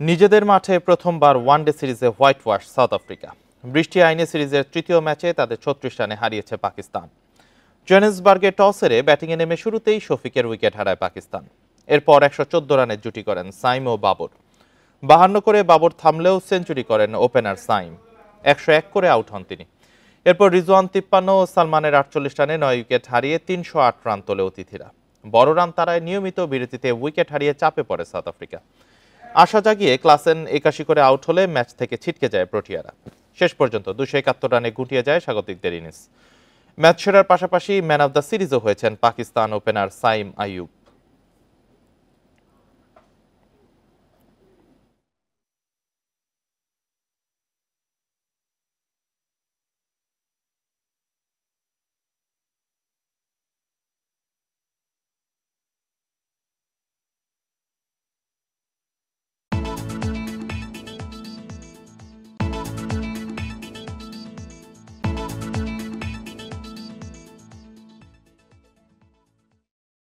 নিজেদের মাঠে প্রথমবার ওয়ানডে সিরিজে হোয়াইট ওয়াশ সাউথ আফ্রিকা। বৃষ্টি আইনে সিরিজের তৃতীয় ম্যাচে তাদের ৩৬ রানে হারিয়েছে পাকিস্তান। জোহেন্সবার্গে টস হেরে ব্যাটিংয়ে নেমে শুরুতেই শফিকের উইকেট হারায় পাকিস্তান। এরপর ১১৪ রানের জুটি করেন সাইম ও বাবর। ৫২ করে বাবর থামলেও সেঞ্চুরি করেন ওপেনার সাইম। ১০১ করে আউট হন তিনি। এরপর রিজওয়ান ৫৩ ও সালমানের ৪৮ রানে ৯ উইকেট হারিয়ে ৩০৮ রান তোলে অতিথিরা। বড় রান তারায় নিয়মিত বিরতিতে উইকেট হারিয়ে চাপে পড়ে সাউথ আফ্রিকা। আশা জাগিয়ে ক্লাসেন ৮১ করে আউট হলে ম্যাচ থেকে ছিটকে যায় প্রোটিয়ারা। শেষ পর্যন্ত ২৭১ রানে গুটিয়ে যায় স্বাগতিকদের ইনিংস। ম্যাচ সেরার পাশাপাশি ম্যান অব দ্য সিরিজও হয়েছেন পাকিস্তান ওপেনার সাইম আইয়ুব।